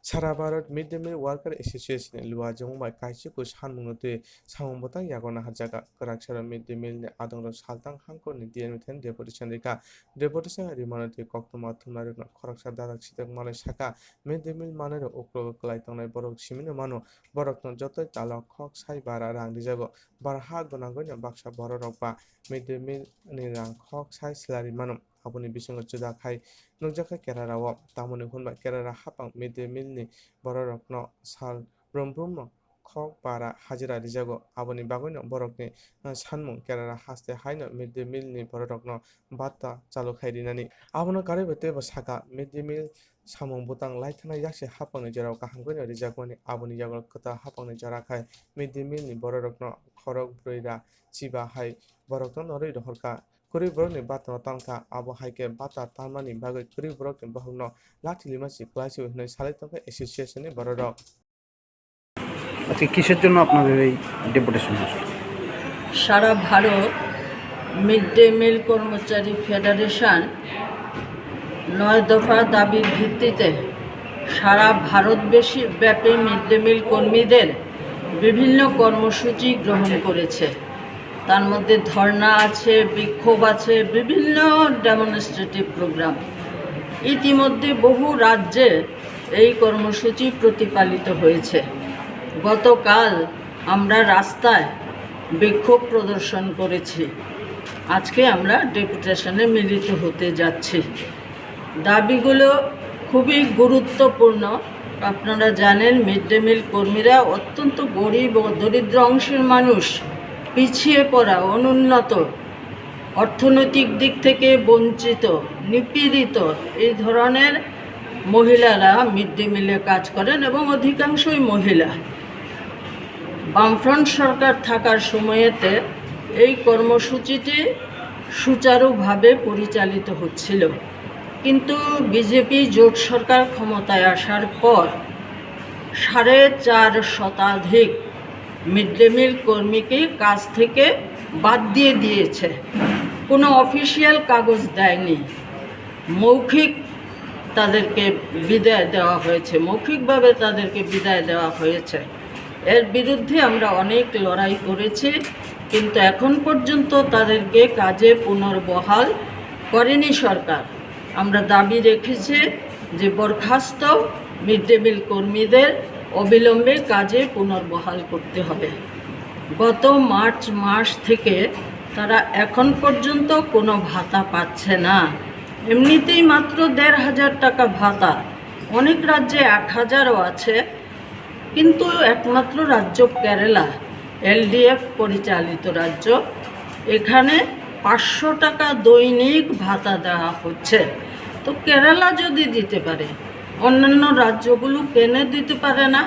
সারা Bharat mid day meal worker association लुवाजों bai kaisiku sanmungno tui samung yagona hajaga kwraksara mid day meal ni adongrok saltang hangkor ni DNMTN deputation rika deputation rimano tui koktoma thumnarokno khoroksa dadak sitak malai saka mid day meal manero ukro klai tongnai borok simino mano borokno jotoi talok khok sai bara rang rijago bar ha gonagoi baksa borok ba mid day meal ni rang khok sai salary mano aboni bisingo juda khai nukjaka kerarao tamoni hunba kerara hapang mid day meal ni borokno sal brombromno khok bara hajira rijago aboni bagoino borokni sanmung kerara haste haino mid day meal ni borokno batta chalu khairinani abono karibete ba saka mid day meal samung butang laithana yakse hapang jerao kahangkoino rijagoni aboni jagol kota hapang jara khai mid day meal ni borokno khorok broira chiba hai borokno noroi rohorka kuri borokni bata tangka abo haike bata tamani bagoi kuri borokni bahugno lati limasi klaisi hinai salai tongka association ni borok আজকে কিসের জন্য আপনাদের এই deputation? সারা Bharat mid day মিল কর্মচারী federation 9 দফা দাবির ভিত্তিতে সারা ভারতব্যাপী mid day মিল কর্মীদের বিভিন্ন কর্মসূচি গ্রহণ করেছে। তার মধ্যে ধর্ণা আছে, বিক্ষোভ আছে, বিভিন্ন ডেমনস্ট্রেটিভ প্রোগ্রাম। ইতিমধ্যে বহু রাজ্যে এই কর্মসূচি প্রতিপালিত হয়েছে। গতকাল আমরা রাস্তায় বিক্ষোভ প্রদর্শন করেছি। আজকে আমরা ডেপুটেশনে মিলিত হতে যাচ্ছি। দাবিগুলো খুবই গুরুত্বপূর্ণ। আপনারা জানেন মিড ডে মিল কর্মীরা অত্যন্ত গরিব ও দরিদ্র অংশের মানুষ, পিছিয়ে পড়া, অনুন্নত, অর্থনৈতিক দিক থেকে বঞ্চিত, নিপীড়িত এই ধরনের মহিলারা মিড ডে মিলে কাজ করেন এবং অধিকাংশই মহিলা। বামফ্রন্ট সরকার থাকার সময়েতে এই কর্মসূচিটি সুচারুভাবে পরিচালিত হচ্ছিল, কিন্তু বিজেপি জোট সরকার ক্ষমতায় আসার পর 4.5 শতাধিক মিড ডে মিল কর্মীকে কাজ থেকে বাদ দিয়ে দিয়েছে। কোনো অফিসিয়াল কাগজ দেয়নি, মৌখিক তাদেরকে বিদায় দেওয়া হয়েছে, মৌখিকভাবে তাদেরকে বিদায় দেওয়া হয়েছে। এর বিরুদ্ধে আমরা অনেক লড়াই করেছি, কিন্তু এখন পর্যন্ত তাদেরকে কাজে পুনর্বহাল করেনি সরকার। আমরা দাবি রেখেছি যে বরখাস্ত মিড ডে মিল কর্মীদের অবিলম্বে কাজে পুনর্বহাল করতে হবে। গত মার্চ মাস থেকে তারা এখন পর্যন্ত কোনো ভাতা পাচ্ছে না। এমনিতেই মাত্র 1,500 টাকা ভাতা, অনেক রাজ্যে 8,000ও আছে, কিন্তু একমাত্র রাজ্য কেরালা, এলডিএফ পরিচালিত রাজ্য, এখানে 500 টাকা দৈনিক ভাতা দেওয়া হচ্ছে। তো কেরালা যদি দিতে পারে, অন্যান্য রাজ্যগুলো কেন দিতে পারে না?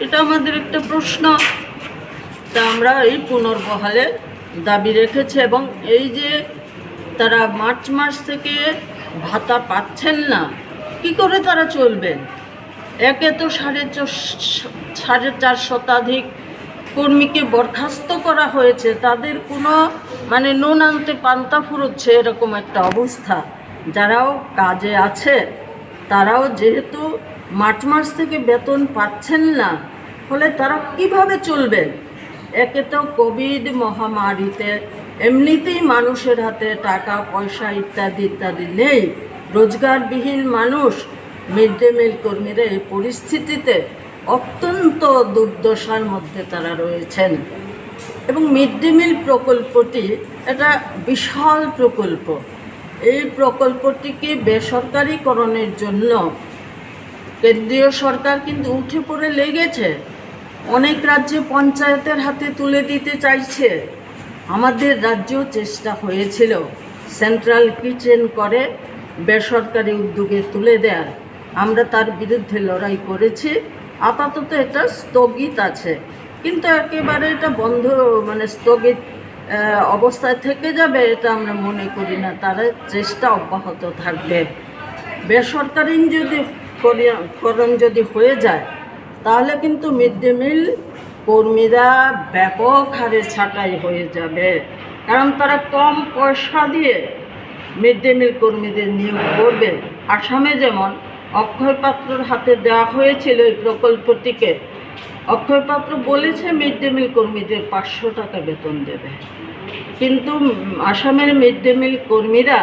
এটা আমাদের একটা প্রশ্ন। তা আমরা এই পুনর্বহালে দাবি রেখেছি। এবং এই যে তারা মার্চ মাস থেকে ভাতা পাচ্ছেন না, কি করে তারা চলবেন? একে তো 4.5 শতাধিক কর্মীকে বরখাস্ত করা হয়েছে, তাদের কোনো নুন আনতে পান্তা ফুরোচ্ছে এরকম একটা অবস্থা। যারাও কাজে আছে তারাও যেহেতু মার্চ মাস থেকে বেতন পাচ্ছেন না, ফলে তারা কিভাবে চলবেন? একে তো কোভিড মহামারীতে এমনিতেই মানুষের হাতে টাকা পয়সা ইত্যাদি ইত্যাদি নেই, রোজগারবিহীন মানুষ। মিড ডে মিল কর্মীরা এই পরিস্থিতিতে অত্যন্ত দুর্দশার মধ্যে তারা রয়েছেন। এবং মিড ডে মিল প্রকল্পটি একটা বিশাল প্রকল্প। এই প্রকল্পটিকে বেসরকারিকরণের জন্য কেন্দ্রীয় সরকার কিন্তু উঠে পড়ে লেগেছে। অনেক রাজ্যে পঞ্চায়েতের হাতে তুলে দিতে চাইছে। আমাদের রাজ্যেও চেষ্টা হয়েছিল সেন্ট্রাল কিচেন করে বেসরকারি উদ্যোগে তুলে দেওয়ার। আমরা তার বিরুদ্ধে লড়াই করেছি। আপাতত এটা স্থগিত আছে, কিন্তু একেবারে এটা বন্ধ স্থগিত অবস্থায় থেকে যাবে এটা আমরা মনে করি না। তারা চেষ্টা অব্যাহত থাকবে। বেসরকারি করণ যদি হয়ে যায় তাহলে কিন্তু মিড ডে মিল কর্মীরা ব্যাপক হারে ছাঁটাই হয়ে যাবে, কারণ তারা কম পয়সা দিয়ে মিড ডে মিল কর্মীদের নিয়োগ করবে। আসামে যেমন অক্ষয় পাত্রর হাতে দেওয়া হয়েছিল এই প্রকল্পটিকে। অক্ষয় পাত্র বলেছে মিড ডে মিল কর্মীদের 500 টাকা বেতন দেবে, কিন্তু আসামের মিড ডে মিল কর্মীরা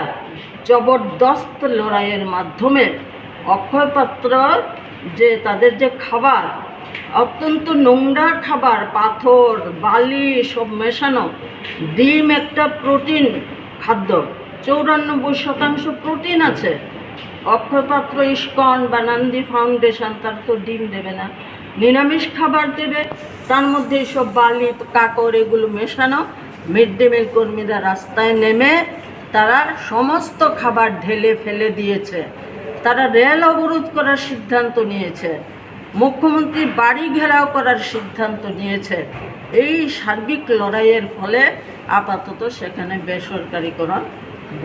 জবরদস্ত লড়াইয়ের মাধ্যমে অক্ষয় পাত্র যে তাদের যে খাবার, অত্যন্ত নোংরা খাবার, পাথর বালি সব মেশানো, ডিম একটা প্রোটিন খাদ্য, 94% প্রোটিন আছে। অক্ষয় পাত্র ইস্কন বা নান্দি ফাউন্ডেশন তার তো ডিম দেবে না, নিরামিষ খাবার দেবে, তার মধ্যে সব বালি কাকড় এগুলো মেশানো। মিড ডে মিল কর্মীরা রাস্তায় নেমে তারা সমস্ত খাবার ঢেলে ফেলে দিয়েছে। তারা রেল অবরোধ করার সিদ্ধান্ত নিয়েছে, মুখ্যমন্ত্রী বাড়ি ঘেরাও করার সিদ্ধান্ত নিয়েছে। এই সার্বিক লড়াইয়ের ফলে আপাতত সেখানে বেসরকারিকরণ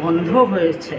বন্ধ হয়েছে।